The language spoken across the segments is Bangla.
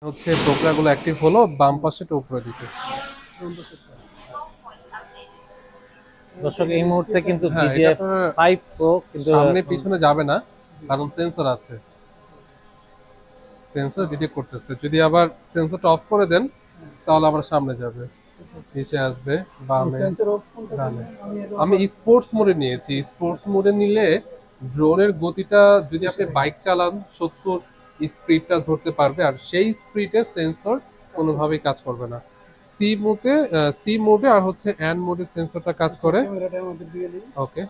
হচ্ছে টোকরাগুলো অ্যাক্টিভ হলো বাম পাশেটা উপরে দিকে। দর্শক এই মুহূর্তে কিন্তু হ্যাঁ, এটা DJI আপনার 5 Pro কিন্তু সামনে পিছনে যাবে না, কারণ সেন্সর আছে, সেন্সর ডিটেক্ট করতেছে। যদি আবার সেন্সরটা অফ করে দেন তাহলে আবার সামনে যাবে, নিচে আসবে, বামে, ডানে। আমি স্পোর্টস মোডে নিয়েছি। স্পোর্টস মোডে নিলে ড্রোনের গতিটা, যদি আপনি বাইক চালান 70 স্পিডটা ধরতে পারবে, আর সেই স্পিডে সেন্সর কোনোভাবেই কাজ করবে না। সি মোডে আর হচ্ছে অ্যান্ড মোডে সেন্সরটা কাজ করে। ওকে,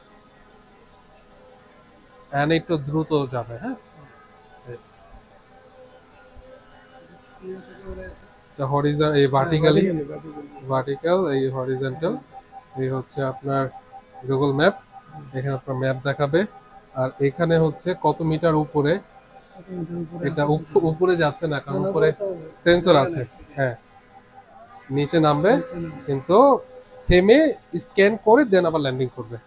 অ্যান্ড একটু দ্রুত যাবে। হ্যাঁ, হরিজন এই ভার্টিক্যাল, এই হরিজন্টাল, এই হচ্ছে আপনার গুগল ম্যাপ। এখানে আপনার ম্যাপ দেখাবে, আর এখানে হচ্ছে কত মিটার উপরে। এটা উপরে যাচ্ছে না, কারণ উপরে সেন্সর আছে। হ্যাঁ, নিচে নামবে, কিন্তু থেমে স্ক্যান করে দেন আবার ল্যান্ডিং করবে।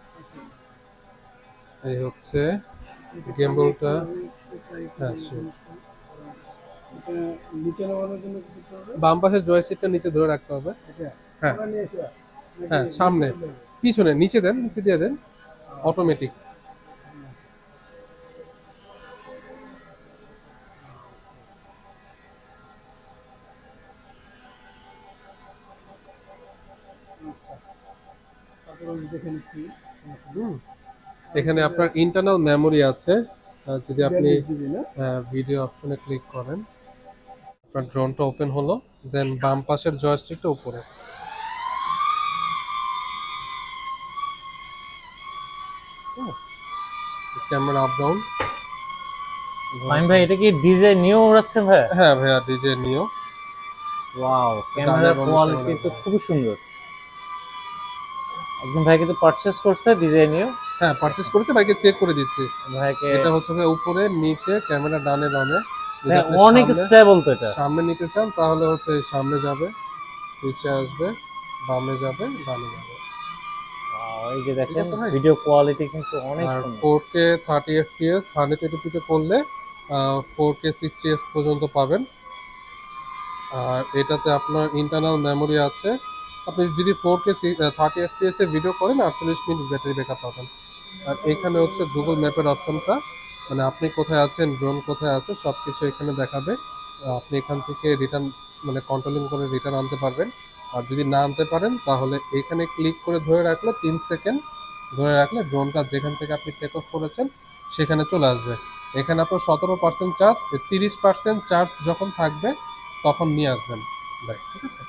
এই হচ্ছে গেমবলটা। হ্যাঁ, বাম পাশের জয়স্টিকটা নিচে ধরে রাখতে হবে। হ্যাঁ হ্যাঁ, সামনে পিছনে, নিচে দেন, নিচে দিয়ে দেন, অটোমেটিক। এখানে আপনার ইন্টারনাল মেমোরি আছে। যদি আপনি ভিডিও অপশনে ক্লিক করেন, আপনার ড্রোনটা ওপেন হলো, দেন বাম পাশের জয়স্টিকটা উপরে। Camera up down. ফাইন ভাই, এটা কি DJI নিও উড়াচ্ছেন ভাই? হ্যাঁ ভাইয়া, ডিজে নিও। ওয়াও, ক্যামেরার কোয়ালিটি তো খুবই সুন্দর। একদম ভাই কিন্তু পারচেজ করছে DJI নিও। হ্যাঁ, পারচেজ করেছে, বাইকে চেক করে দিচ্ছি। ভাইকে এটা হচ্ছে উপরে, নিচে, ক্যামেরা ডানে বামে। যদি ভাই আপনি অনেক স্টেবল তো এটা। সামনে নিতে চান তাহলে হচ্ছে সামনে যাবে, নিচে আসবে, বামে যাবে, ডানে যাবে। এই যে ঠিক দেখেন আছে ভাই। ভিডিও কোয়ালিটি কিন্তু অনেক আর সুন্দর। 4K 30 fps 120p তে করলে 4K 60 fps পর্যন্ত পাবেন। আর এটাতে আপনার ইন্টারনাল মেমোরি আছে। আপনি যদি 4K 30 fps এ ভিডিও করেন 48 মিনিট ব্যাটারি ব্যাকআপ পাবেন। আর এখানে হচ্ছে গুগল ম্যাপের অপশনটা, মানে আপনি কোথায় আছেন, ড্রোন কোথায় আছে, সবকিছু এখানে দেখাবে। আপনি এখান থেকে রিটার্ন, মানে কন্ট্রোলিং করে রিটার্ন আনতে পারবেন। আর যদি না আনতে পারেন তাহলে এখানে ক্লিক করে ধরে রাখলে 3 সেকেন্ড ধরে রাখলে ড্রোনটা যেখান থেকে আপনি টেক অফ করেছেন সেখানে চলে আসবে। এখানে আপনার 17% চার্জ, 30% চার্জ যখন থাকবে তখন নিয়ে আসবেন। ঠিক আছে।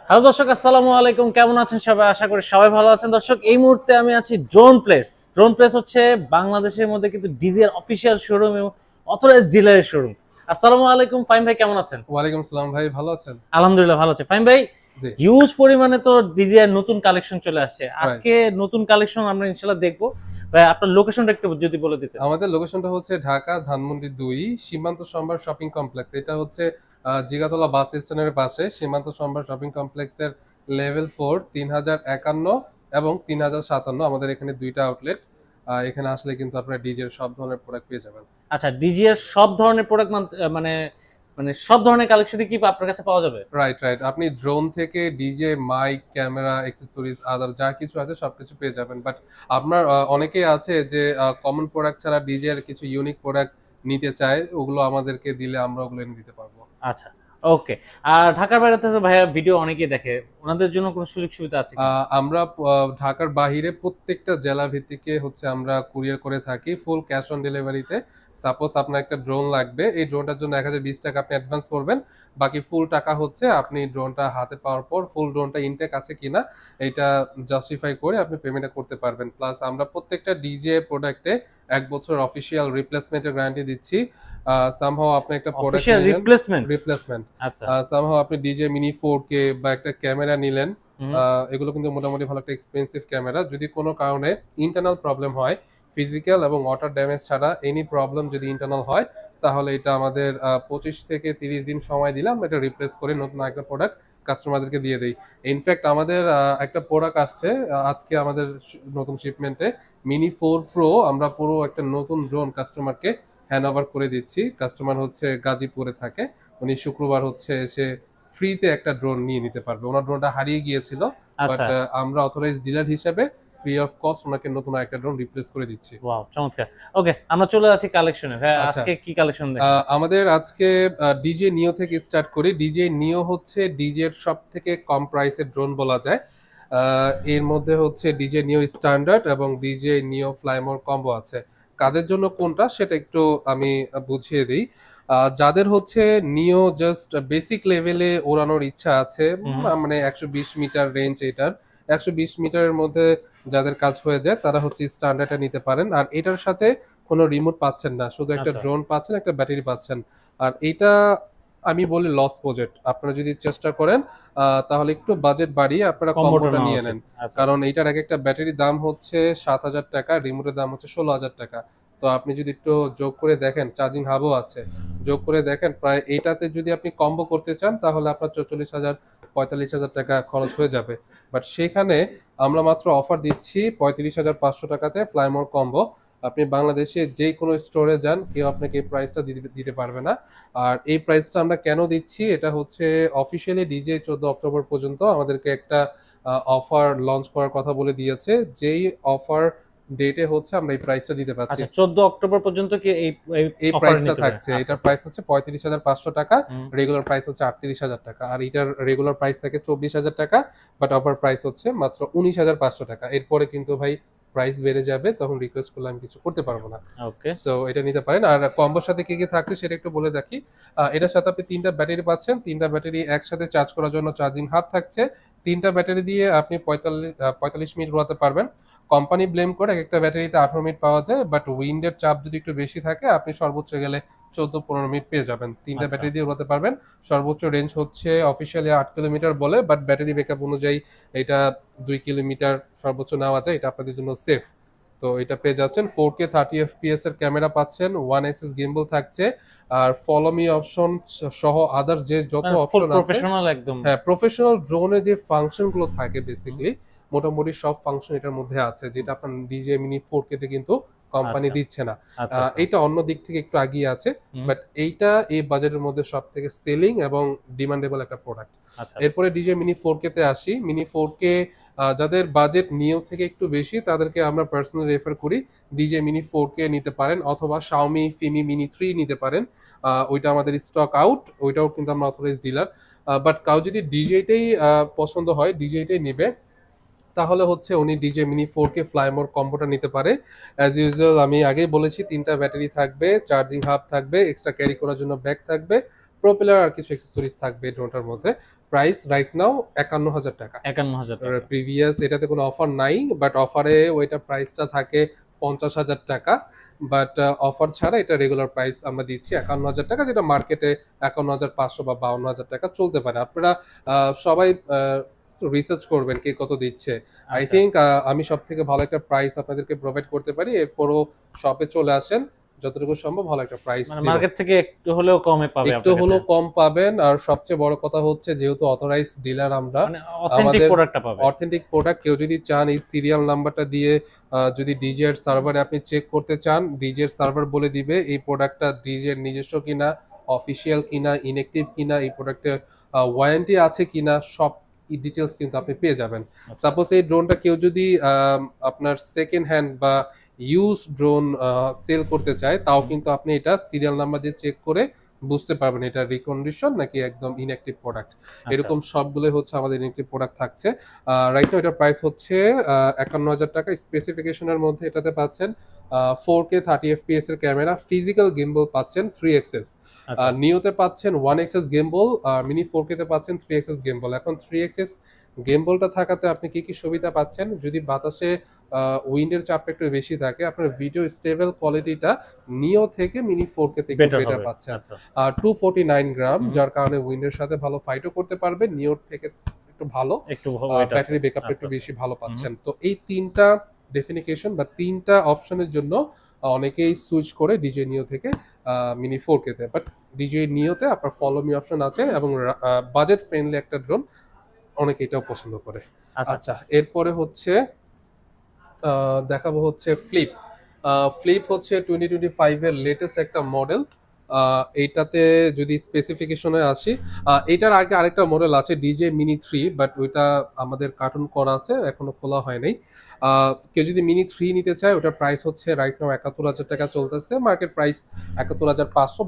হ্যালো দর্শক, আসসালামু আলাইকুম। কেমন আছেন সবাই? আশা করি সবাই ভালো আছেন। দর্শক এই মুহূর্তে আমি আছি ড্রোন প্লেস। ড্রোন প্লেস হচ্ছে বাংলাদেশের মধ্যে কিন্তু DJI অফিসিয়াল শোরুম এবং অথরাইজড ডিলারের শোরুম। আসসালামু আলাইকুম ফাইম ভাই, কেমন আছেন? ওয়ালাইকুম সালাম ভাই, ভালো আছেন? আলহামদুলিল্লাহ ভালো আছে। ফাইম ভাই, জি, হিউজ পরিমাণে তো DJI নতুন কালেকশন চলে আসছে। রাইট। আজকে নতুন কালেকশন আমরা ইনশাআল্লাহ দেখবো। ভাই আপনার লোকেশনটা একটু যদি বলে দিতেন। আমাদের লোকেশনটা হচ্ছে ঢাকা ধানমন্ডি 2, সীমান্ত সম্ভার শপিং কমপ্লেক্স। এটা হচ্ছে জিগাতলা বাস স্ট্যান্ডের পাশে সীমান্ত সম্ভার শপিং কমপ্লেক্সের লেভেল 4, 3051 এবং 3057। আমাদের এখানে দুইটা আউটলেট। এখানে আসলে কিন্তু আপনারা ডিজের সব ধরনের প্রোডাক্ট পেয়ে যাবেন। আচ্ছা, DJI এর সব ধরনের প্রোডাক্ট মানে মানে সব ধরনের কালেকশনই কি আপনার কাছে পাওয়া যাবে? রাইট রাইট, আপনি ড্রোন থেকে ডিজে, মাইক, ক্যামেরা, অ্যাক্সেসরিজ, আদার যা কিছু আছে সবকিছু পেয়ে যাবেন। বাট আপনার অনেকেই আছে যে কমন প্রোডাক্ট ছাড়া ডিজে এর কিছু ইউনিক প্রোডাক্ট নিতে চায়, ওগুলো আমাদেরকে দিলে আমরা ওগুলো এনে দিতে পারবো। আচ্ছা, ওকে। আর ঢাকার বাইরে তো ভাইয়া ভিডিও অনেকেই দেখে, ওনাদের জন্য কোনো সুযোগ সুবিধা আছে কি? আমরা ঢাকার বাহিরে প্রত্যেকটা জেলা ভিত্তিকে হচ্ছে আমরা কুরিয়ার করে থাকি, ফুল ক্যাশ অন ডেলিভারিতে। সাপোজ আপনার একটা ড্রোন লাগবে, এই ড্রোনটার জন্য 1020 টাকা আপনি অ্যাডভান্স করবেন, বাকি ফুল টাকা হচ্ছে আপনি ড্রোনটা হাতে পাওয়ার পর ফুল ড্রোনটা ইনটেক আছে কিনা এটা জাস্টিফাই করে আপনি পেমেন্টটা করতে পারবেন। প্লাস আমরা প্রত্যেকটা ডিজে প্রোডাক্টে 1 বছর অফিসিয়াল রিপ্লেসমেন্টের গ্যারান্টি দিচ্ছি। সামহাও আপনি একটা প্রোডাক্ট অফিশিয়াল নিলেন, রিপ্লেসমেন্ট? রিপ্লেসমেন্ট। আচ্ছা। সামহাও আপনি ডিজে মিনি 4K বা একটা ক্যামেরা নিলেন, হুম। এগুলো কিন্তু মোটামুটি ভালো একটা এক্সপেন্সিভ ক্যামেরা। যদি কোনো কারণে ইন্টারনাল প্রবলেম হয়, ফিজিক্যাল এবং ওয়াটার ড্যামেজ ছাড়া এনি প্রবলেম যদি ইন্টারনাল হয়, তাহলে এটা আমাদের 25 থেকে 30 দিন সময় দিলাম, এটা রিপ্লেস করে নতুন একটা প্রোডাক্ট কাস্টমারদেরকে দিয়ে দেই। ইনফ্যাক্ট আমাদের একটা প্রোডাক্ট আসছে আজকে আমাদের নতুন শিপমেন্টে, মিনি 4 প্রো, আমরা পুরো একটা নতুন ড্রোন কাস্টমারকে হ্যান্ড ওভার করে দিচ্ছি। কাস্টমার হচ্ছে গাজীপুরে থাকে, উনি শুক্রবার হচ্ছে এসে ফ্রিতে একটা ড্রোন নিয়ে নিতে পারবে। ওনার ড্রোনটা হারিয়ে গিয়েছিল, বাট আচ্ছা, আমরা অথরাইজ ডিলার হিসেবে ফ্রি অফ কস্ট ওনাকে নতুন একটা ড্রোন রিপ্লেস করে দিচ্ছি। ওয়াও চমৎকার। ওকে, আমরা চলে যাচ্ছি কালেকশনে। ভাই আচ্ছা, আজকে কি কালেকশন দেখেন? আমাদের আজকে ডিজে নিও থেকে স্টার্ট করি। ডিজে নিও হচ্ছে ডিজের সব থেকে কম প্রাইসের ড্রোন বলা যায়। এর মধ্যে হচ্ছে ডিজে নিও স্ট্যান্ডার্ড এবং ডিজে নিও ফ্লাইমোর কম্বো আছে। কাদের জন্য কোনটা সেটা একটু আমি বুঝিয়ে দিই। যাদের হচ্ছে নিও জাস্ট বেসিক লেভেলে ওড়ানোর ইচ্ছা আছে, মানে 120 মিটার রেঞ্জ, এটার 120 মিটারের মধ্যে যাদের কাজ হয়ে যায় তারা হচ্ছে স্ট্যান্ডার্ডটা নিতে পারেন। আর এটার সাথে কোনো রিমোট পাচ্ছেন না, শুধু একটা আচ্ছা, ড্রোন পাচ্ছেন, একটা ব্যাটারি পাচ্ছেন। আর এটা আমি বলি লস বাজেট, আপনারা যদি চেষ্টা করেন তাহলে একটু বাজেট বাড়িয়ে আপনারা কম্বোটা কম্বোটা নেওয়া নিয়ে উচিত। নেন। আচ্ছা, কারণ এইটার এক একটা ব্যাটারির দাম হচ্ছে 7,000 টাকা, রিমোটের দাম হচ্ছে 16,000 টাকা। তো আপনি যদি একটু যোগ করে দেখেন, চার্জিং হাবও আছে, যোগ করে দেখেন প্রায় এইটাতে যদি আপনি কম্বো করতে চান তাহলে আপনার 44,000 45,000 টাকা খরচ হয়ে যাবে। বাট সেখানে আমরা মাত্র অফার দিচ্ছি 35,500 টাকাতে ফ্লাইমোর কম্বো। আপনি বাংলাদেশে যে কোনো স্টোরে যান, কেউ আপনাকে এই প্রাইসটা দিতে পারবে না। আর এই প্রাইসটা আমরা কেন দিচ্ছি, এটা হচ্ছে অফিসিয়ালি ডিজে 14 অক্টোবর পর্যন্ত আমাদেরকে একটা অফার লঞ্চ করার কথা বলে দিয়েছে। যেই অফার ডেটে হচ্ছে আমরা এই প্রাইসটা দিতে পারছি। আচ্ছা, 14 অক্টোবর পর্যন্ত কি এই এই অফার প্রাইসটা নিতে পারে? থাকছে, আচ্ছা, এটার আচ্ছা। প্রাইস হচ্ছে 35,500 টাকা, হুম, রেগুলার প্রাইস হচ্ছে 38,000 টাকা। আর এটার রেগুলার প্রাইস থাকে 24,000 টাকা, বাট অফার প্রাইস হচ্ছে মাত্র 19,500 টাকা। এরপরে কিন্তু ভাই প্রাইস বেড়ে যাবে, তখন রিকোয়েস্ট করলে আমি কিছু করতে পারবো না। ওকে, সো এটা নিতে পারেন। আর কম্বোর সাথে কি কি থাকছে সেটা একটু বলে দেখি। এটার সাথে আপনি 3টা ব্যাটারি পাচ্ছেন, 3টা ব্যাটারি একসাথে চার্জ করার জন্য চার্জিং হাব থাকছে। 3টা ব্যাটারি দিয়ে আপনি 45 মিনিট উড়াতে পারবেন। কোম্পানি ব্লেম করে এক একটা ব্যাটারিতে 18 মিনিট পাওয়া যায়, বাট উইন্ডের চাপ যদি একটু বেশি থাকে আপনি সর্বোচ্চ গেলে 14-15 মিনিট পেয়ে যাবেন। 3টা আচ্ছা, ব্যাটারি দিয়ে উড়াতে পারবেন। সর্বোচ্চ রেঞ্জ হচ্ছে অফিসিয়ালি 8 কিলোমিটার বলে, বাট ব্যাটারি ব্যাকআপ অনুযায়ী এটা 2 কিলোমিটার সর্বোচ্চ নেওয়া যায়, এটা আপনাদের জন্য সেফ। তো এটা পেয়ে যাচ্ছেন। 4K 30 FPS এর ক্যামেরা পাচ্ছেন, 1 axis গিম্বল থাকছে, আর ফলো মি অপশন সহ আদার্স যে যত মানে ফুল অপশন আছে, প্রফেশনাল একদম। হ্যাঁ, প্রফেশনাল ড্রোনে যে ফাংশন গুলো থাকে বেসিক্যালি মোটামুটি সব ফাংশন এটার মধ্যে আছে, যেটা আপনার ডিজে মিনি 4K তে কিন্তু কোম্পানি আচ্ছা, দিচ্ছে না। আচ্ছা, আচ্ছা। এইটা অন্য দিক থেকে একটু এগিয়ে আছে, হুম, বাট এইটা এই বাজেটের মধ্যে সব থেকে সেলিং এবং ডিমান্ডেবল একটা প্রোডাক্ট। আচ্ছা, এরপরে ডিজে মিনি 4K তে আসি। মিনি 4K যাদের বাজেট নিও থেকে একটু বেশি তাদেরকে আমরা পার্সোনালি রেফার করি ডিজে মিনি 4K নিতে পারেন, অথবা শাওমি ফিমি মিনি 3 নিতে পারেন। ওইটা আমাদের স্টক আউট, ওইটাও কিন্তু আমরা অথরাইজ ডিলার। বাট কাউ যদি ডিজেটাই পছন্দ হয়, ডিজেটাই নেবে, তাহলে হচ্ছে উনি ডিজে মিনি 4K ফ্লাইমোর কম্বোটা নিতে পারে। অ্যাজ ইউজুয়াল আমি আগেই বলেছি 3টা ব্যাটারি থাকবে, চার্জিং হাব থাকবে, এক্সট্রা ক্যারি করার জন্য ব্যাগ থাকবে, প্রপেলার আর কিছু অ্যাক্সেসরিজ থাকবে ড্রোনটার মধ্যে। প্রাইস রাইট নাও 51,000 টাকা। 51,000 টাকা। প্রিভিয়াস এটাতে কোনো অফার নাই, বাট অফারে ওইটা প্রাইসটা থাকে 50,000 টাকা। বাট অফার ছাড়া এটা রেগুলার প্রাইস আমরা দিচ্ছি 51,000 টাকা, যেটা মার্কেটে 51,500 বা 52,000 টাকা চলতে পারে। আপনারা সবাই রিসার্চ করবেন কে কত দিচ্ছে। আই আচ্ছা, থিঙ্ক আমি সব থেকে ভালো একটা প্রাইস আপনাদেরকে প্রোভাইড করতে পারি। এরপরও শপে চলে আসেন, যতটুকু সম্ভব ভালো একটা প্রাইস মানে দিব। মার্কেট থেকে একটু হলেও কমে পাবে একটু আপনার কাছে। হলেও কম পাবেন। আর সবচেয়ে বড় কথা হচ্ছে যেহেতু অথরাইজ ডিলার আমরা, মানে অথেন্টিক আমাদের প্রোডাক্টটা পাবে। অথেন্টিক প্রোডাক্ট, কেউ যদি চান এই সিরিয়াল নাম্বারটা দিয়ে যদি ডিজের সার্ভারে আপনি চেক করতে চান, ডিজের সার্ভার বলে দিবে এই প্রোডাক্টটা ডিজের নিজস্ব কিনা, অফিসিয়াল কিনা, ইনঅ্যাক্টিভ কিনা, এই প্রোডাক্টের ওয়ারেন্টি আছে কিনা, সব ডিটেলস কিন্তু আপনি পেয়ে যাবেন। আচ্ছা, সাপোজ এই ড্রোনটা কেউ যদি আপনার সেকেন্ড হ্যান্ড বা ইউজ ড্রোন সেল করতে চায়, তাও কিন্তু আপনি এটা সিরিয়াল নাম্বার দিয়ে চেক করে বুঝতে পারবেন এটা রিকন্ডিশন নাকি একদম ইনঅ্যাক্টিভ প্রোডাক্ট। আচ্ছা, এরকম সবগুলো হচ্ছে আমাদের ইনঅ্যাক্টিভ প্রোডাক্ট থাকছে। রাইট নাও এটার প্রাইস হচ্ছে 51,000 টাকা। স্পেসিফিকেশনের মধ্যে এটাতে পাচ্ছেন 4K 30 FPS এর ক্যামেরা, ফিজিক্যাল গিম্বল পাচ্ছেন 3 axis, আচ্ছা। নিওতে পাচ্ছেন 1 axis গিম্বল, আর মিনি 4K তে পাচ্ছেন 3 axis গিম্বল। এখন 3 axis গিম্বলটা থাকাতে আপনি কি কি সুবিধা পাচ্ছেন, যদি বাতাসে উইন্ডের চাপটা একটু বেশি থাকে, আপনার ভিডিও স্টেবল কোয়ালিটিটা নিও থেকে মিনি 4K তে একটু বেটার বেটার হবে। পাচ্ছেন। আচ্ছা, আর 249 গ্রাম, হুম, যার কারণে উইন্ডের সাথে ভালো ফাইটও করতে পারবে, নিওর থেকে একটু ভালো, একটু ওয়েট আছে। ব্যাটারি ব্যাকআপটা আচ্ছা, একটু বেশি ভালো হুম, পাচ্ছেন। তো এই 3টা ডেফিনিকেশন বা 3টা অপশনের জন্য অনেকেই সুইচ করে ডিজে নিও থেকে মিনি 4K-তে, বাট DJI নিওতে আপনার ফলো মি অপশন আছে এবং বাজেট ফ্রেন্ডলি একটা ড্রোন, অনেকে এটাও পছন্দ করে। আচ্ছা আচ্ছা, এরপরে হচ্ছে দেখাবো হচ্ছে ফ্লিপ। ফ্লিপ হচ্ছে 2025 এর লেটেস্ট একটা মডেল। এইটাতে যদি স্পেসিফিকেশনে আসি, এটার আগে আরেকটা মডেল আছে ডিজে মিনি 3, বাট ওইটা আমাদের কার্টুন করা আছে, এখনো খোলা হয় নাই। কেউ যদি মিনি 3 নিতে চায়, ওটার প্রাইস হচ্ছে রাইট নাও 71,000 টাকা চলতেছে, মার্কেট প্রাইস 71,500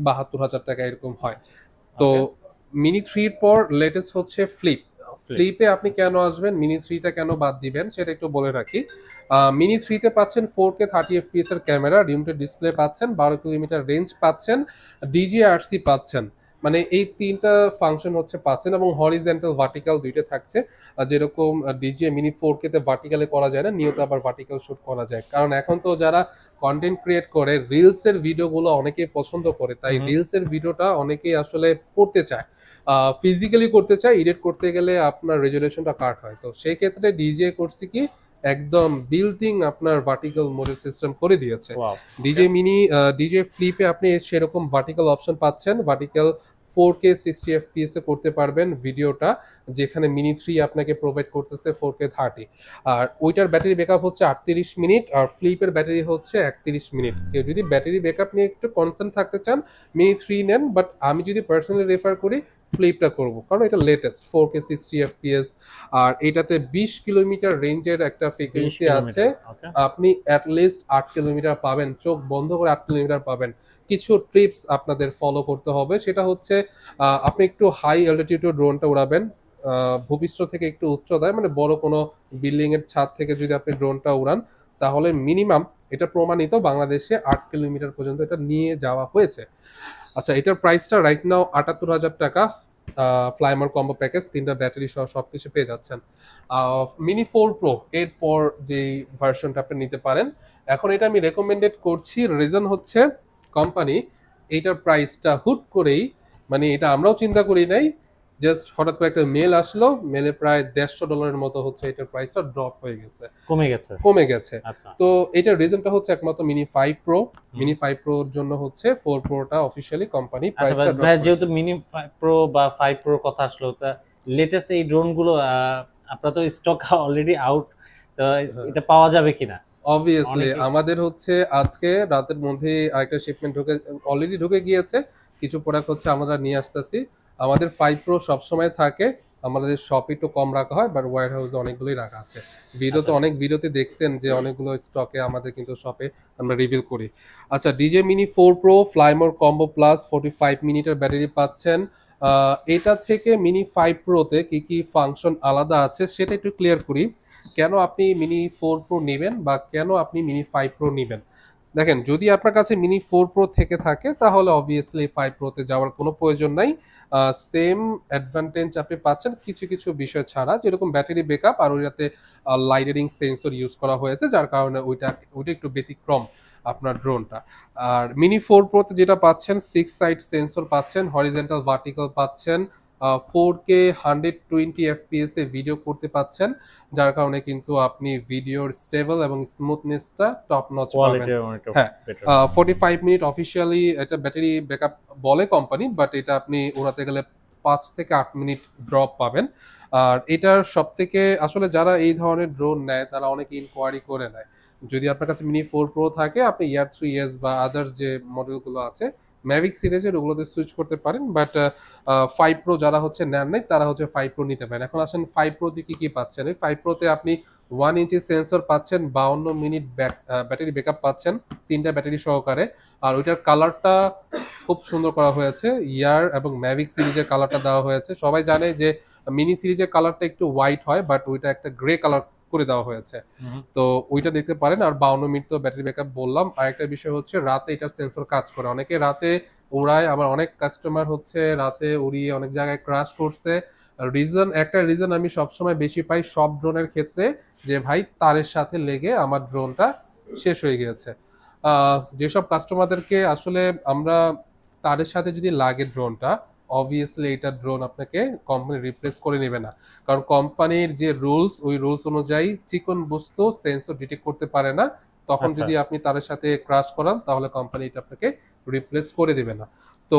বা 72,000 টাকা এরকম হয়। তো ওকে। মিনি 3 পর লেটেস্ট হচ্ছে ফ্লিপ। Flip। ফ্লিপে আপনি কেন আসবেন, মিনি 3টা কেন বাদ দিবেন সেটা একটু বলে রাখি। মিনি 3তে পাচ্ছেন 4K 30 fps এর ক্যামেরা, রিমোটেড ডিসপ্লে পাচ্ছেন, 12 কিলোমিটার রেঞ্জ পাচ্ছেন, ডিজিআরসি পাচ্ছেন। মানে এই তিনটা ফাংশন হচ্ছে পাচ্ছেন, এবং হরিজেন্টাল ভার্টিক্যাল দুইটা থাকছে। যেরকম ডিজিএ মিনি 4K তে ভার্টিক্যালে করা যায় না, নিয়ত আবার ভার্টিক্যাল শুট করা যায়, কারণ এখন তো যারা কন্টেন্ট ক্রিয়েট করে রিলসের ভিডিওগুলো অনেকেই পছন্দ করে, তাই রিলসের ভিডিওটা অনেকেই আসলে করতে চায়, ফিজিক্যালি করতে চায়। এডিট করতে গেলে আপনার রেজুলেশনটা কাট হয়, তো সেই ক্ষেত্রে ডিজে করছে কি একদম বিল্ডিং আপনার ভার্টিক্যাল মোডের সিস্টেম করে দিয়েছে। ওয়াও। ডিজে মিনি ডিজে ফ্লিপে আপনি সেরকম ভার্টিক্যাল অপশন পাচ্ছেন, ভার্টিক্যাল 4K 60 fps এ করতে পারবেন ভিডিওটা, যেখানে মিনি 3 আপনাকে প্রোভাইড করতেছে 4K 30। আর ওইটার ব্যাটারি ব্যাকআপ হচ্ছে 38 মিনিট, আর ফ্লিপের ব্যাটারি হচ্ছে 31 মিনিট। কেউ যদি ব্যাটারি ব্যাকআপ নিয়ে একটু কনসার্ন থাকতে চান, মিনি 3 নেন, বাট আমি যদি পার্সোনালি রেফার করি ফ্লিপটা করব, কারণ এটা লেটেস্ট 4K 60 fps। আর এটাতে 20 কিলোমিটার রেঞ্জের একটা 20 ফ্রিকোয়েন্সি আছে। কিলোমিটার। ওকে। আপনি অ্যাটলিস্ট 8 কিলোমিটার পাবেন, চোখ বন্ধ করে 8 কিলোমিটার পাবেন। কিছু ট্রিপস আপনাদের ফলো করতে হবে, সেটা হচ্ছে আপনি একটু হাই অ্যালটিটিউড ড্রোনটা উড়াবেন, ভূপৃষ্ঠ থেকে একটু উচ্চতায়, মানে বড় কোনো বিল্ডিং এর ছাদ থেকে যদি আপনি ড্রোনটা উড়ান, তাহলে মিনিমাম, এটা প্রমাণিত, বাংলাদেশে 8 কিলোমিটার পর্যন্ত এটা নিয়ে যাওয়া হয়েছে। আচ্ছা, এটার প্রাইসটা রাইট নাও 78,000 টাকা। ফ্লাইমার কম্বো প্যাকেজ, 3টা ব্যাটারি সহ সবকিছু পেয়ে যাচ্ছেন। মিনি 4 প্রো এরপর যেই ভার্সনটা আপনি নিতে পারেন, এখন এটা আমি রেকমেন্ডেড করছি, রিজন হচ্ছে কোম্পানি এইটার প্রাইসটা হুট করেই, মানে এটা আমরাও চিন্তা করি নাই, জাস্ট হঠাৎ করে একটা মেল আসলো, মেলে প্রায় $150 মতো হচ্ছে এটার প্রাইসটা ড্রপ হয়ে গেছে, কমে গেছে। কমে গেছে। আচ্ছা। তো এটার রিজনটা হচ্ছে একমাত্র মিনি 5 প্রো। মিনি 5 প্রোর জন্য হচ্ছে 4 প্রোটা অফিসিয়ালি কোম্পানি আচ্ছা প্রাইসটা ড্রপ ভাই, করেছে। যেহেতু মিনি 5 প্রো বা 5 প্রো কথা আসলো, তা লেটেস্ট এই ড্রোন গুলো আপনার তো স্টক অলরেডি আউট, তো এটা পাওয়া যাবে কিনা? অবভিয়াসলি অনেকে। আমাদের হচ্ছে আজকে রাতের মধ্যে আরেকটা শিপমেন্ট অলরেডি ঢুকে গিয়েছে, কিছু প্রোডাক্ট হচ্ছে আমরা নিয়ে আসতেছি। আমাদের 5 প্রো সবসময় থাকে, আমাদের শপে একটু কম রাখা হয়, বাট ওয়্যার হাউসে অনেকগুলোই রাখা আছে। ভিডিওতে আচ্ছা। অনেক ভিডিওতে দেখছেন যে অনেকগুলো স্টকে আমাদের কিন্তু শপে আমরা রিভিল করি। আচ্ছা, DJ mini 4 pro Fly More combo plus 45 মিনিটের ব্যাটারি পাচ্ছেন। এটা থেকে মিনি 5 প্রোতে কি কি ফাংশন আলাদা আছে সেটা একটু ক্লিয়ার করি। কেন আপনি মিনি 4 প্রো নেবেন বা কেন আপনি মিনি 5 প্রো নেবেন। দেখেন, যদি আপনার কাছে মিনি 4 প্রো থেকে থাকে, তাহলে অবভিয়াসলি 5 প্রোতে যাওয়ার কোনো প্রয়োজন নাই। সেম অ্যাডভান্টেজ আপনি পাচ্ছেন কিছু কিছু বিষয় ছাড়া, যেরকম ব্যাটারি ব্যাকআপ, আর ওইটাতে লাইটারিং সেন্সর ইউজ করা হয়েছে, যার কারণে ওইটা ওইটা একটু ব্যতিক্রম আপনার ড্রোনটা। আর মিনি 4 প্রোতে যেটা পাচ্ছেন, 6 সাইড সেন্সর পাচ্ছেন, হরিজেন্টাল ভার্টিক্যাল পাচ্ছেন, 4K 120 fps এ ভিডিও করতে পাচ্ছেন, যার কারণে কিন্তু আপনি ভিডিওর স্টেবল এবং স্মুথনেসটা টপ নচ পাবেন। কোয়ালিটি অনেকটা হ্যাঁ, বেটার। 45 মিনিট অফিসিয়ালি এটা ব্যাটারি ব্যাকআপ বলে কোম্পানি, বাট এটা আপনি ওড়াতে গেলে 5 থেকে 8 মিনিট ড্রপ পাবেন। আর এটার সব থেকে আসলে যারা এই ধরনের ড্রোন নেয়, তারা অনেক ইনকোয়ারি করে নেয়। যদি আপনার কাছে মিনি 4 প্রো থাকে, আপনি ইয়ার 3s বা আদার্স যে মডেলগুলো আছে ম্যাভিক সিরিজের, ওগুলোতে সুইচ করতে পারেন, বাট 5 প্রো যারা হচ্ছে নেন নাই, তারা হচ্ছে 5 প্রো নিতে পারেন। এখন আসেন 5 প্রোতে কি কি পাচ্ছেন। এই 5 প্রোতে আপনি 1 ইঞ্চি সেন্সর পাচ্ছেন, 52 মিনিট ব্যাটারি ব্যাকআপ পাচ্ছেন, 3টা ব্যাটারি সহকারে। আর ওইটার কালারটা খুব সুন্দর করা হয়েছে, ইয়ার এবং ম্যাভিক সিরিজের কালারটা দেওয়া হয়েছে। সবাই জানে যে মিনি সিরিজের কালারটা একটু হোয়াইট হয়, বাট ওইটা একটা গ্রে কালার করে দেওয়া হয়েছে, তো ওইটা দেখতে পারেন। আর 52 মিনিট তো ব্যাটারি ব্যাকআপ বললাম। আরেকটা বিষয় হচ্ছে রাতে এটার সেন্সর কাজ করে, অনেকে রাতে উড়ায়, আমার অনেক কাস্টমার হচ্ছে রাতে উড়িয়ে অনেক জায়গায় ক্রাশ করছে। একটা রিজন আমি সবসময় বেশি পাই সব ড্রোনের ক্ষেত্রে, যে ভাই তারের সাথে লেগে আমার ড্রোনটা শেষ হয়ে গিয়েছে। যেসব কাস্টমারদেরকে আসলে আমরা, তারের সাথে যদি লাগে ড্রোনটা, অবভিয়াসলি এটা ড্রোন আপনাকে কোম্পানি রিপ্লেস করে নেবে না, কারণ কোম্পানির যে রুলস, ওই রুলস অনুযায়ী চিকন বস্তু সেন্সর ডিটেক্ট করতে পারে না, তখন আচ্ছা যদি আপনি তাদের সাথে ক্রাশ করান তাহলে কোম্পানি এটা আপনাকে রিপ্লেস করে দেবে না। তো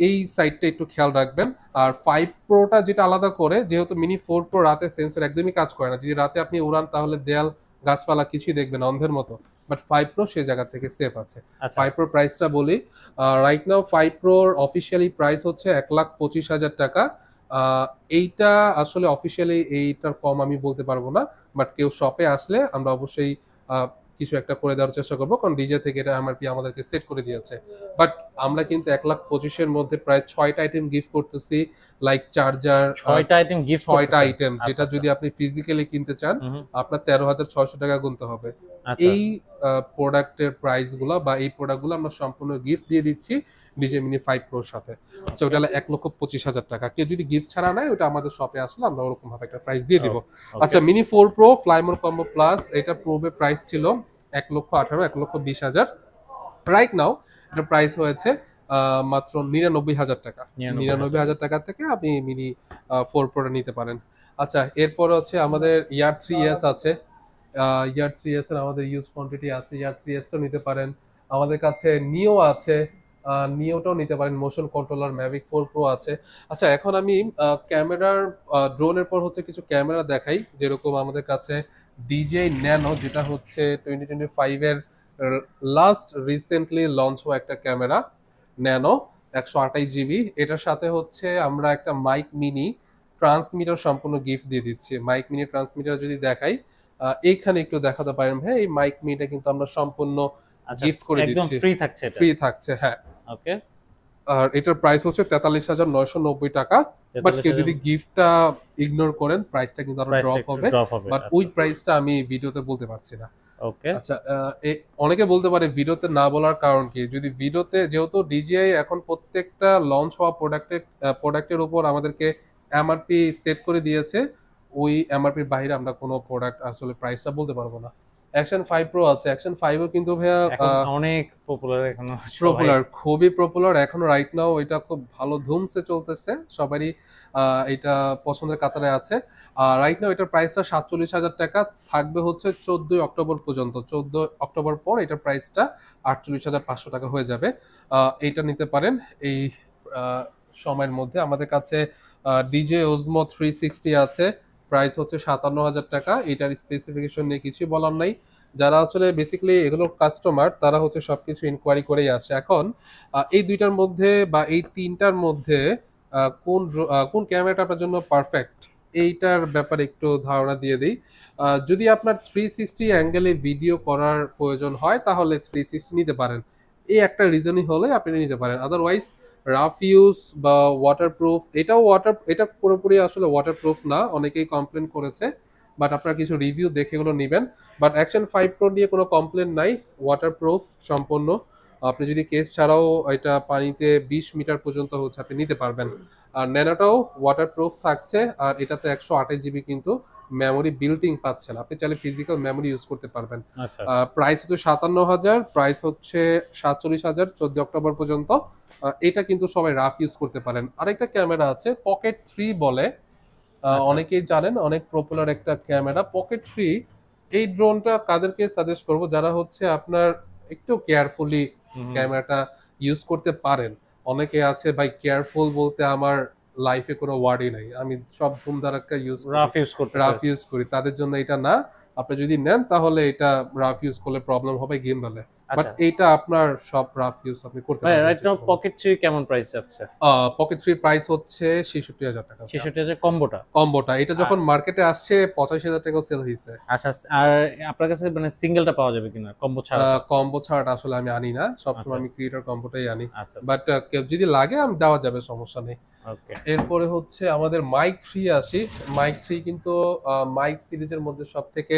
এই সাইডটা একটু খেয়াল রাখবেন। আর 5 প্রোটা যেটা আলাদা করে, যেহেতু মিনি 4 প্রো রাতে সেন্সর একদমই কাজ করে না, যদি রাতে আপনি উড়ান তাহলে দেয়াল গাছপালা কিছুই দেখবেন অন্ধের মতো, বাট 5 প্রো সে জায়গা থেকে সেফ আছে। আচ্ছা 5 প্রো প্রাইসটা বলি, রাইট নাও 5 প্রোর অফিসিয়ালি প্রাইস হচ্ছে 1,25,000 টাকা। এইটা আসলে অফিসিয়ালি এইটার কম আমি বলতে পারবো না, বাট কেউ শপে আসলে আমরা অবশ্যই আহ, কিছু একটা করে দেওয়ার চেষ্টা করবো, কারণ ডিজে থেকে এটা এমআরপি আমাদেরকে সেট করে দিয়েছে। বাট আমরা কিন্তু 1,25,000-এর মধ্যে প্রায় 6টা আইটেম গিফট করতেছি, লাইক চার্জার, 6টা আইটেম গিফট 6টা করতেছেন? আইটেম, আচ্ছা যেটা আচ্ছা। যদি আপনি ফিজিক্যালি কিনতে চান হুম, আপনার 13,600 টাকা গুনতে হবে। আচ্ছা এই প্রোডাক্টের প্রাইস গুলা বা এই প্রোডাক্ট গুলো আমরা সম্পূর্ণ গিফট দিয়ে দিচ্ছি ডিজে মিনি 5 প্রোর সাথে। আচ্ছা, ওটা হলো 1,25,000 টাকা। কেউ যদি গিফট ছাড়া নেয় ওটা আমাদের শপে আসলে আমরা ওরকম ভাবে একটা প্রাইস দিয়ে দিব। ওকে আচ্ছা, mini 4 pro Fly More combo plus, এটা প্রোবে প্রাইস ছিল 1,18,000, 1,20,000। রাইট নাও এটা প্রাইস হয়েছে মাত্র 99,000 টাকা। 99,000 টাকা থেকে আপনি মিনি 4 প্রোটা নিতে পারেন। আচ্ছা, এরপর হচ্ছে আমাদের ইয়ার 3s আছে। ইয়ার 3s এর আমাদের ইউজ কোয়ান্টিটি আছে, ইয়ার 3s টা নিতে পারেন। আমাদের কাছে নিও আছে, নিওটাও নিতে পারেন। মোশন কন্ট্রোলার ম্যাভিক 4 প্রো আছে। আচ্ছা, এখন আমি ক্যামেরার, ড্রোনের পর হচ্ছে কিছু ক্যামেরা দেখাই। যেরকম আমাদের কাছে ডিজে ন্যানো, যেটা হচ্ছে 2025 এর লাস্ট রিসেন্টলি লঞ্চ হওয়া একটা ক্যামেরা, ন্যানো 128 জিবি। এটার সাথে হচ্ছে আমরা একটা মাইক মিনি ট্রান্সমিটার সম্পূর্ণ গিফট দিয়ে দিচ্ছি। মাইক মিনি ট্রান্সমিটার যদি দেখাই, এইখানে একটু দেখাতে পারেন ভাই, এই মাইক মিনিটা কিন্তু আমরা সম্পূর্ণ আচ্ছা, গিফট করে একদম দিচ্ছি, ফ্রি থাকছে এটা? ফ্রি থাকছে, হ্যাঁ। ওকে, আর এটার প্রাইস হচ্ছে 43,990 টাকা। বাট কেউ যদি গিফটটা ইগনোর করেন প্রাইসটা কিন্তু আরো প্রাইসটা ড্রপ একটু হবে, ড্রপ হবে। বাট ওই প্রাইসটা আমি ভিডিওতে বলতে পারছি না। ওকে আচ্ছা, অনেকে বলতে পারে ভিডিওতে না বলার কারণ কি। যদি ভিডিওতে, যেহেতু ডিজিআই এখন প্রত্যেকটা লঞ্চ হওয়া প্রোডাক্টের উপর আমাদেরকে এমআরপি সেট করে দিয়েছে, ওই এমআরপির বাইরে আমরা কোনো প্রোডাক্ট আসলে প্রাইসটা বলতে পারবো না। অ্যাকশন 5 প্রো আছে, অ্যাকশন 5ও কিন্তু ভাইয়া এখন অনেক পপুলার, এখন সবাই পপুলার, খুবই পপুলার এখন রাইট নাও। এটা খুব ভালো ধুমসে চলতেছে, সবারই এটা পছন্দের কাতারে আছে। আর রাইট নাও এটার প্রাইসটা 47,000 টাকা, থাকবে হচ্ছে 14ই অক্টোবর পর্যন্ত। 14 অক্টোবর পর এটার প্রাইসটা 48,500 টাকা হয়ে যাবে। এইটা নিতে পারেন এই আহ, সময়ের মধ্যে। আমাদের কাছে ডিজে ওজমো 360 আছে, প্রাইস হচ্ছে 57,000 টাকা। এটার স্পেসিফিকেশন নিয়ে কিছুই বলার নাই। যারা আসলে বেসিক্যালি এগুলোর কাস্টমার তারা হচ্ছে সবকিছু ইনকোয়ারি করেই আসে। এখন এই দুইটার মধ্যে বা এই তিনটার মধ্যে কোন ক্যামেরাটা আপনার জন্য পারফেক্ট, এইটার ব্যাপারে একটু ধারণা দিয়ে দিই। যদি আপনার 360 অ্যাঙ্গেলে ভিডিও করার প্রয়োজন হয় তাহলে 360 নিতে পারেন। এই একটা রিজনই হলে আপনি নিতে পারেন। আদারওয়াইজ রাফ ইউজ বা ওয়াটারপ্রুফ, এটা পুরোপুরি আসলে ওয়াটারপ্রুফ না, অনেকেই কমপ্লেন করেছে, বাট আপনারা কিছু রিভিউ দেখে এগুলো নেবেন। বাট অ্যাকশন 5 প্রো নিয়ে কোনো কমপ্লেন নাই, ওয়াটারপ্রুফ সম্পূর্ণ। আপনি যদি কেস ছাড়াও এটা পানিতে 20 মিটার পর্যন্ত হচ্ছে আপনি নিতে পারবেন। আর ন্যানোটাও ওয়াটারপ্রুফ থাকছে, আর এটাতে 128 জিবি কিন্তু মেমোরি বিল্টিং পাচ্ছেন, আপনি চাইলে ফিজিক্যাল মেমোরি ইউজ করতে পারবেন। আচ্ছা প্রাইস হচ্ছে 57,000, প্রাইস হচ্ছে 47,000 14 অক্টোবর পর্যন্ত। এটা কিন্তু সবাই রাফ ইউজ করতে পারেন। আরেকটা ক্যামেরা আছে পকেট 3 বলে, আচ্ছা। অনেকেই জানেন, অনেক পপুলার একটা ক্যামেরা পকেট 3। এই ড্রোনটা কাদেরকে সাজেস্ট করব, যারা হচ্ছে আপনার একটু কেয়ারফুলি ক্যামেরাটা ইউজ করতে পারেন। অনেকে আছে ভাই, কেয়ারফুল বলতে আমার লাইফে কোনো ওয়ার্ডই নাই, আমি সব ধুমধারাক্কা ইউজ রাফ ইউজ করতে রাফ ইউজ করি, তাদের জন্য এটা না। আপনি যদি নেন তাহলে এটা রাফ ইউজ করলে প্রবলেম হবে গিম্বলে, বাট আচ্ছা এইটা আপনার সব রাফ ইউজ আপনি করতে ভাই, পারবেন। রাইট নাও পকেট 3 কেমন প্রাইস যাচ্ছে? পকেট 3 প্রাইস হচ্ছে 66,000 টাকা। 66,000 কম্বোটা? কম্বোটা এটা যখন মার্কেটে আসছে 85,000 টাকা সেল হয়েছে। আচ্ছা, আর আপনার কাছে মানে সিঙ্গেলটা পাওয়া যাবে কিনা কম্বো ছাড়া? কম্বো ছাড়াটা আসলে আমি আনি না, সবসময় আচ্ছা আমি ক্রিয়েটর কম্বোটাই আনি। আচ্ছা বাট কেউ যদি লাগে আমি দেওয়া যাবে, সমস্যা নেই। ওকে। এরপরে হচ্ছে আমাদের মাইক 3 আসি। মাইক 3 কিন্তু মাইক সিরিজের মধ্যে সব থেকে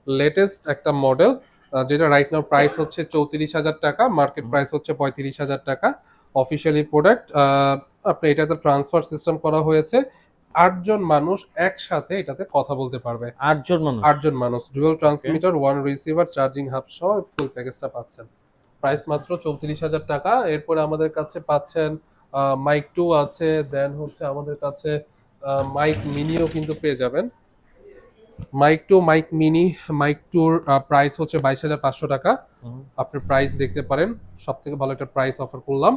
লেটেস্ট একটা মডেল, যেটা রাইট নাও প্রাইস হচ্ছে 34,000 টাকা, মার্কেট প্রাইস হচ্ছে 35,000 টাকা। অফিসিয়ালি প্রোডাক্ট, আপনি এটাতে ট্রান্সফার সিস্টেম করা হয়েছে। 8 জন মানুষ একসাথে এটাতে কথা বলতে পারবে। 8 জন মানুষ? 8 জন মানুষ, dual transmitter, one receiver, charging hub সহ ফুল প্যাকেজটা পাচ্ছেন। প্রাইস মাত্র 34,000 টাকা। এরপরে আমাদের কাছে পাচ্ছেন মাইক 2 আছে, দেন হচ্ছে আমাদের কাছে মাইক মিনিও কিন্তু পেয়ে যাবেন। মাইক টু মাইক মিনি মাইক টুর প্রাইস হচ্ছে 22,500 টাকা। আপনি প্রাইস দেখতে পারেন, সব থেকে ভালো একটা প্রাইস অফার করলাম।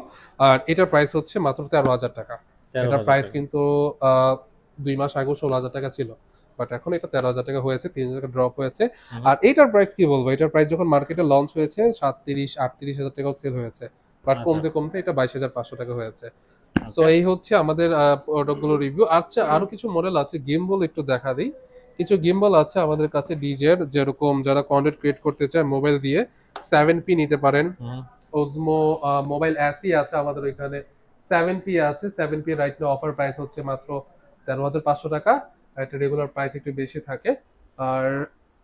আর এটার প্রাইস হচ্ছে মাত্র 13,000 টাকা। এটার 13,000 প্রাইস টাকা। কিন্তু 2 মাস আগে 16,000 টাকা ছিল, বাট এখন এটা 13,000 টাকা হয়েছে, 3,000 টাকা ড্রপ হয়েছে। আর এটার প্রাইস কি বলবো, এটার প্রাইস যখন মার্কেটে লঞ্চ হয়েছে 37-38 হাজার টাকাও সেল হয়েছে, বাট আচ্ছা, কমতে কমতে এটা 22,500 টাকা হয়েছে। So okay. এই হচ্ছে আমাদের প্রোডাক্টগুলো রিভিউ। আচ্ছা, আরো কিছু মডেল আছে, গিম্বল একটু দেখা দিই। কিছু গিম্বল আছে আমাদের কাছে ডিজের, যেরকম যারা কন্টেন্ট ক্রিয়েট করতে চায় মোবাইল দিয়ে 7P নিতে পারেন। ওজমো মোবাইল অ্যাসি আছে আমাদের ওইখানে, 7P আছে। 7P right now offer price হচ্ছে মাত্র 13,500 টাকা। একটা রেগুলার প্রাইস একটু বেশি থাকে। আর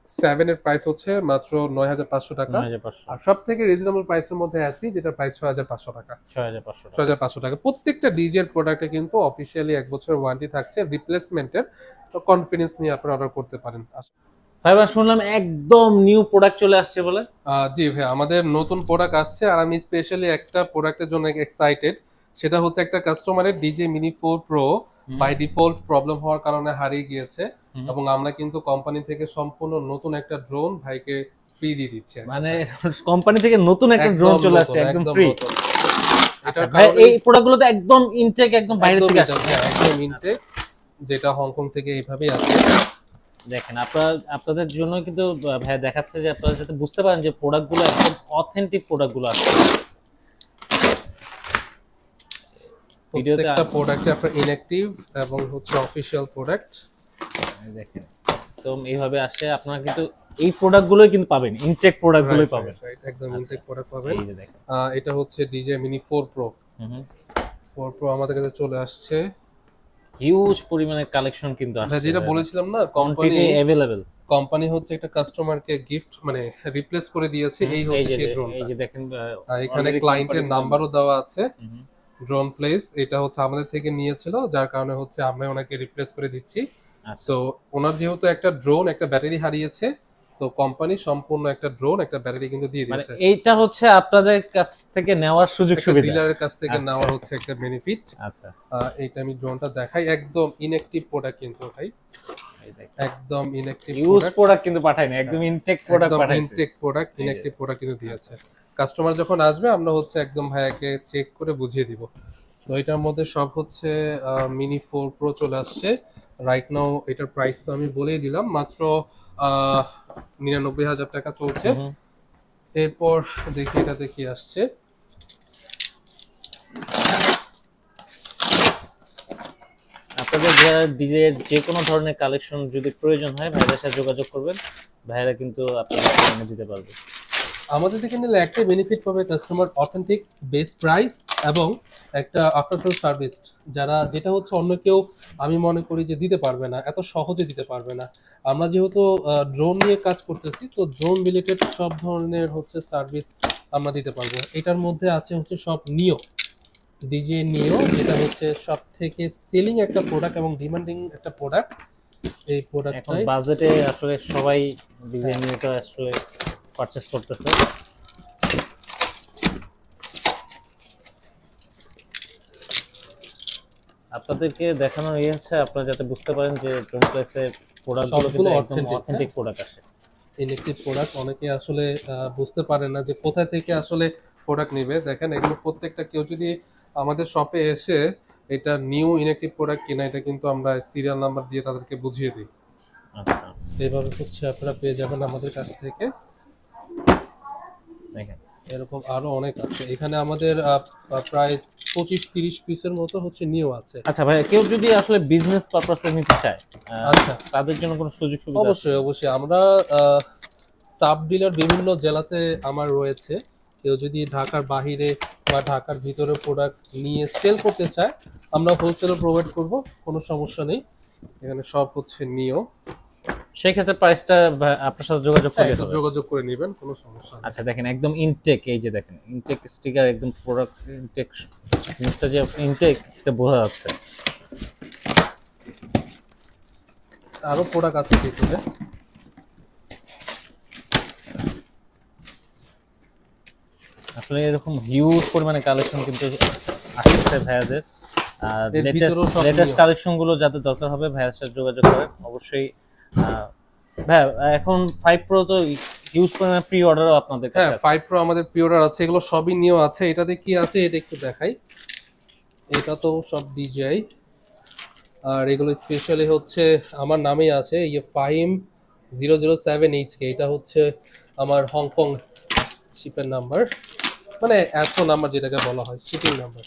7 এর প্রাইস হচ্ছে মাত্র 9,500 টাকা। 9,500, আর সব থেকে রিজনেবল প্রাইসের মধ্যে অ্যাসি, যেটা প্রাইস 6,500 টাকা। 6,500 টাকা। 6,500 টাকা। প্রত্যেকটা ডিজের প্রোডাক্টে কিন্তু অফিসিয়ালি 1 বছরের ওয়ারেন্টি থাকছে রিপ্লেসমেন্টের। তো কনফিডেন্স নিয়ে আপনারা অর্ডার করতে পারেন। ভাই ভাই শুনলাম একদম নিউ প্রোডাক্ট চলে আসছে বলে। জি ভাই, আমাদের নতুন প্রোডাক্ট আসছে, আর আমি স্পেশালি একটা প্রোডাক্টের জন্য এক্সাইটেড। সেটা হচ্ছে একটা কাস্টমারের DJ mini 4 pro by default problem হওয়ার কারণে হারিয়ে গিয়েছে, এবং আমরা কিন্তু কোম্পানি থেকে সম্পূর্ণ নতুন একটা ড্রোন ভাইকে ফ্রি দিয়ে দিচ্ছি। মানে কোম্পানি থেকে নতুন একটা একদম ড্রোন চলে নতুন, আসছে একদম একদম ফ্রি। নতুন। আচ্ছা এটার ভাই, কারণে এই প্রোডাক্টগুলো তো একদম ইনটেক, একদম বাইরে একদম থেকে এটা, আসছে। হ্যাঁ, একদম ইনটেক, যেটা হংকং থেকে এইভাবেই আসে। দেখেন আপনাদের জন্য কিন্তু ভাই দেখাচ্ছে যে আপনারা যাতে বুঝতে পারেন যে প্রোডাক্টগুলো একদম অথেন্টিক প্রোডাক্টগুলো আসছে। ভিডিওতে প্রত্যেকটা প্রোডাক্টে আপনার ইনঅ্যাক্টিভ এবং হচ্ছে অফিশিয়াল প্রোডাক্ট। দেখেন একদম এইভাবে আসে, আপনারা কিন্তু এই প্রোডাক্টগুলোই কিন্তু পাবেন, ইনটেক প্রোডাক্টগুলোই পাবেন। একদম আচ্ছা, ইনটেক প্রোডাক্ট পাবেন। এই যে দেখেন। এটা হচ্ছে ডিজে মিনি 4 প্রো। 4 প্রো আমাদের কাছে চলে আসছে। হিউজ পরিমাণে কালেকশন কিন্তু ভাই, আসছে, যেটা বলেছিলাম না, কোয়ান্টিটি अवेलेबल। কোম্পানি হচ্ছে একটা কাস্টমারকে গিফট মানে রিপ্লেস করে দিয়েছে। এই হচ্ছে সেই ড্রোনটা। এই যে দেখেন এখানে already ক্লায়েন্টের company- নাম্বারও দেওয়া আছে। হুম, ড্রোন প্লেস এটা হচ্ছে আমাদের থেকে নিয়েছিল, যার কারণে হচ্ছে আমরা ওনাকে রিপ্লেস করে দিচ্ছি। আচ্ছা। সো ওনার যেহেতু একটা ড্রোন একটা ব্যাটারি হারিয়েছে, তো কোম্পানি সম্পূর্ণ একটা ড্রোন একটা ব্যাটারি কিন্তু দিয়ে মানে দিয়েছে। এইটা হচ্ছে আপনাদের কাছ থেকে নেওয়ার সুযোগ একটা সুবিধা। ডিলারের কাছ থেকে আচ্ছা। নেওয়ার হচ্ছে একটা বেনিফিট। আচ্ছা, এইটা আমি ড্রোনটা দেখাই, একদম ইনঅ্যাক্টিভ প্রোডাক্ট কিন্তু ভাই, এই দেখেন একদম ইনঅ্যাক্টিভ ইউজ প্রোডাক্ট। প্রোডাক্ট কিন্তু পাঠায়নি, একদম ইনটেক প্রোডাক্ট একদম পাঠাইছে। ইনটেক প্রোডাক্ট, এই যে। ইনঅ্যাক্টিভ প্রোডাক্ট কিন্তু দিয়েছে। কাস্টমার যখন আসবে আমরা হচ্ছে একদম ভাইয়াকে চেক করে বুঝিয়ে দিব। তো এটার মধ্যে সব হচ্ছে মিনি 4 প্রো চলে আসছে রাইট নাও। এটার প্রাইস তো আমি বলেই দিলাম, মাত্র 99,000 টাকা চলছে। হুম। এরপর দেখি এটাতে কি আসছে। আপনাদের যারা ডিজের যে কোনো ধরনের কালেকশন যদি প্রয়োজন হয় ভাইদের সাথে যোগাযোগ করবেন, ভাইরা কিন্তু আপনাদের এনে দিতে পারবে। আমাদের থেকে নিলে একটা বেনিফিট পাবে কাস্টমার, অথেন্টিক বেস্ট প্রাইস এবং একটা আফটার সেল সার্ভিস, যেটা হচ্ছে অন্য কেউ আমি মনে করি যে দিতে পারবে না, এত সহজে দিতে পারবে না। আমরা যেহেতু ড্রোন নিয়ে কাজ করতেছি, তো ড্রোন রিলেটেড সব ধরনের হচ্ছে সার্ভিস আমরা দিতে পারবো। এটার মধ্যে আছে হচ্ছে সব নিও, ডিজে নিও, যেটা হচ্ছে সব থেকে সেলিং একটা প্রোডাক্ট এবং ডিমান্ডিং একটা প্রোডাক্ট। এই এখন প্রোডাক্টটাই বাজেটে আসলে সবাই ডিজাইন নিয়েটা আসলে পারচেজ করতেছে। আপনাদেরকে দেখানো ইয়ে হচ্ছে আপনারা যাতে বুঝতে পারেন যে ড্রোন প্লেসে প্রোডাক্টগুলো কিন্তু সবগুলো একদম authentic, অথেন্টিক প্রোডাক্ট আসে। ইলেকট্রিক প্রোডাক্ট অনেকে আসলে বুঝতে পারে না যে কোথা থেকে আসলে প্রোডাক্ট নেবে। দেখেন এগুলো প্রত্যেকটা, কেউ যদি আমাদের শপে এসে এটা নিউ ইলেকট্রিক প্রোডাক্ট কিনা, এটা কিন্তু আমরা সিরিয়াল নাম্বার দিয়ে তাদেরকে বুঝিয়ে দিই। আচ্ছা, এইভাবে হচ্ছে আপনারা পেয়ে যাবেন আমাদের কাছ থেকে। দেখেন এরকম আরো অনেক আছে এখানে আমাদের, প্রায় 25-30 পিসের মতো হচ্ছে নিউ আছে। আচ্ছা ভাই, কেউ যদি আসলে বিজনেস পারপাসে নিতে চায়, আচ্ছা, তাদের জন্য কোনো সুযোগ সুবিধা আছে? অবশ্যই অবশ্যই, আমরা সাব ডিলার বিভিন্ন জেলাতে আমার রয়েছে। কেউ যদি ঢাকার বাহিরে বা ঢাকার ভিতরে প্রোডাক্ট নিয়ে সেল করতে চায়, আমরা হোলসেলও প্রোভাইড করব, কোনো সমস্যা নেই। এখানে সব হচ্ছে নিও, সেই ক্ষেত্রে প্রাইসটা আপনার সাথে যোগাযোগ করলে একটু হবে। যোগাযোগ করে নেবেন, কোনো সমস্যা নেই। আচ্ছা দেখেন একদম ইনটেক, এই যে দেখেন ইনটেক স্টিকার, একদম প্রোডাক্ট ইনটেক, জিনিসটা যে ইনটেক এটা বোঝা যাচ্ছে। আরো প্রোডাক্ট আছে ভিতরে। আসলে এরকম হিউজ পরিমাণে কালেকশন কিন্তু আসছে ভাইয়াদের। আর এর ভিতরেও সব লেটেস্ট নিও। কালেকশন গুলো যাদের দরকার হবে ভাইয়ার সাথে যোগাযোগ করেন অবশ্যই। ভাই এখন 5 প্রো তো হিউজ পরিমাণে প্রি অর্ডারও আপনাদের কাছে হ্যাঁ আছে। 5 প্রো আমাদের প্রি অর্ডার আছে, এগুলো সবই নিউ আছে। এটাতে কি আছে এটা একটু দেখাই। এটা তো সব ডিজিআই, আর এগুলো স্পেশালি হচ্ছে আমার নামেই আছে, ইয়ে ফাহিম 007HK। এটা হচ্ছে আমার হংকং শিপের নাম্বার, মানে এসও নাম্বার যেটাকে বলা হয়, শিপিং নাম্বার।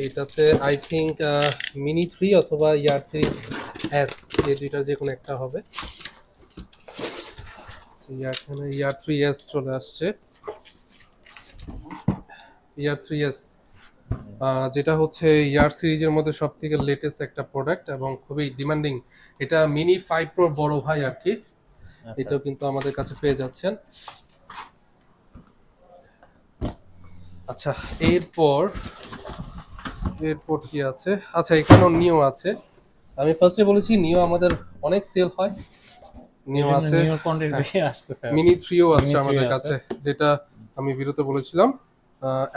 এটাতে আই থিঙ্ক মিনি 3 অথবা ইয়ার 3S, এই দুইটার যে কোনো একটা হবে। ইয়ার 3S চলে আসছে, ইয়ার 3S যেটা হচ্ছে ইয়ার সিরিজের মধ্যে সব থেকে লেটেস্ট একটা প্রোডাক্ট এবং খুবই ডিমান্ডিং। এটা মিনি 5 প্রো বড় ভাই আর কি। এটাও কিন্তু আমাদের কাছে পেয়ে যাচ্ছেন। আচ্ছা এরপর কি আছে, আচ্ছা এখানেও নিও আছে। আমি ফার্স্টে বলেছি নিও আমাদের অনেক সেল হয়, নিও আছে। নিউ কন্টেন্ট বেশি আসতেছে। মিনি 3ও আছে Mini 3 আমাদের আছে। কাছে, যেটা আমি ভিডিওতে বলেছিলাম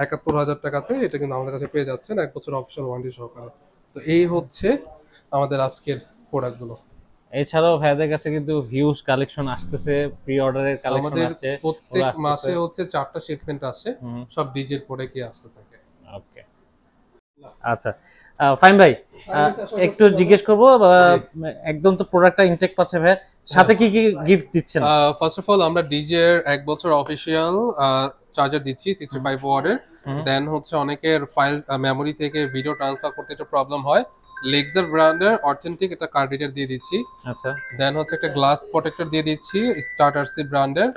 71,000 টাকাতে এটা কিন্তু আমাদের কাছে পেয়ে যাচ্ছেন 1 বছর অফিশিয়াল ওয়ারেন্টি সহকারে। তো এই হচ্ছে আমাদের আজকের প্রোডাক্টগুলো। এছাড়াও ভাইদের কাছে কিন্তু হিউজ কালেকশন আসতেছে, প্রি অর্ডারের কালেকশন আমাদের আছে, প্রত্যেক ওগুলো মাসে আসতেছে। হচ্ছে 4টা শিপমেন্ট আসে, হুম, সব ডিজের প্রোডাক্টই আসতে থাকে। ওকে আচ্ছা। ফাইন ভাই, একটু জিজ্ঞেস করবো, একদম তো প্রোডাক্টটা ইনটেক পাচ্ছে ভাই, সাথে কি কি গিফট দিচ্ছেন? ফার্স্ট অফ অল আমরা ডিজে এর 1 বছর অফিশিয়াল চার্জার দিচ্ছি 65 ওয়াটের। দেন হচ্ছে অনেকের ফাইল মেমোরি থেকে ভিডিও ট্রান্সফার করতে একটু প্রবলেম হয়, লেক্সার ব্র্যান্ডের অথেন্টিক একটা কার্ড রিডার দিয়ে দিচ্ছি। আচ্ছা। দেন হচ্ছে একটা গ্লাস প্রোটেক্টর দিয়ে দিচ্ছি স্টার্টারসি ব্র্যান্ডের,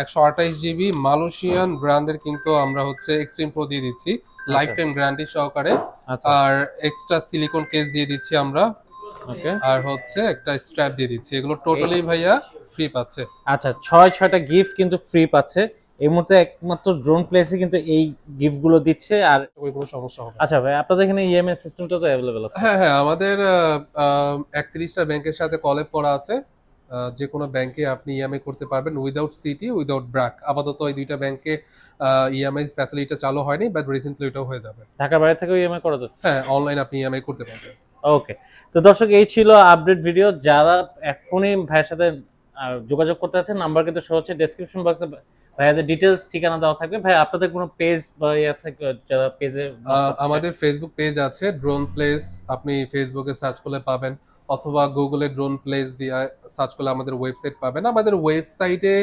128 জিবি মালয়েশিয়ান ব্র্যান্ডের কিন্তু আমরা হচ্ছে এক্সট্রিম প্রো দিয়ে দিচ্ছি লাইফ টাইম গ্যারান্টি সহকারে। আচ্ছা। আর এক্সট্রা সিলিকন কেস দিয়ে দিচ্ছি আমরা, ওকে। আর হচ্ছে একটা স্ট্র্যাপ দিয়ে দিচ্ছি। এগুলো টোটালি ভাইয়া ফ্রি পাচ্ছে। আচ্ছা, 6টা গিফট কিন্তু ফ্রি পাচ্ছে এই মুহূর্তে, একমাত্র ড্রোন প্লেসে কিন্তু এই গিফট গুলো দিচ্ছে। আর ওই কোনো সমস্যা হবে না। আচ্ছা ভাই, আপনাদের এখানে ইএমআই সিস্টেমটা তো অ্যাভেলেবল আছে? হ্যাঁ হ্যাঁ, আমাদের 31টা ব্যাংকের সাথে কলেব করা আছে। যে কোনো ব্যাংকে আপনি ইএমআই করতে পারবেন উইদাউট সিটি, উইদাউট ব্র্যাক। আপাতত এই দুইটা ব্যাংকে ইএমআই ফ্যাসিলিটিটা চালু হয়নি, বাট রিসেন্টলি এটাও হয়ে যাবে। ঢাকার বাইরে থেকেও ইএমআই করা যাচ্ছে? হ্যাঁ, অনলাইন আপনি ইএমআই করতে পারবেন। ওকে। তো দর্শক, এই ছিল আপডেট ভিডিও। যারা এখনই ভাইয়ের সাথে যোগাযোগ করতে আছেন, নাম্বার কিন্তু শো হচ্ছে ডেসক্রিপশন বক্সে, ভাইয়াদের ডিটেলস ঠিকানা দেওয়া থাকবে। ভাই আপনাদের কোনো পেজ বা ইয়ে আছে যারা পেজে? আমাদের ফেসবুক পেজ আছে ড্রোন প্লেস, আপনি ফেসবুকে সার্চ করলে পাবেন, অথবা গুগলে ড্রোন প্লেস দিয়ে সার্চ করলে আমাদের ওয়েবসাইট পাবেন। আমাদের ওয়েবসাইটে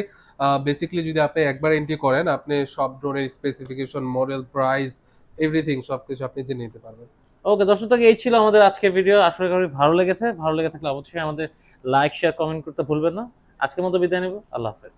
বেসিক্যালি যদি আপনি একবার এন্ট্রি করেন, আপনি সব ড্রোনের স্পেসিফিকেশন, মডেল, প্রাইস, এভরিথিং সবকিছু আপনি জেনে নিতে পারবেন। ওকে দর্শক, এই ছিল আমাদের আজকের ভিডিও। আশা করি ভালো লেগেছে। ভালো লেগে থাকলে অবশ্যই আমাদের লাইক, শেয়ার, কমেন্ট করতে ভুলবেন না। আজকের মতো বিদায় নেব। আল্লাহ হাফেজ।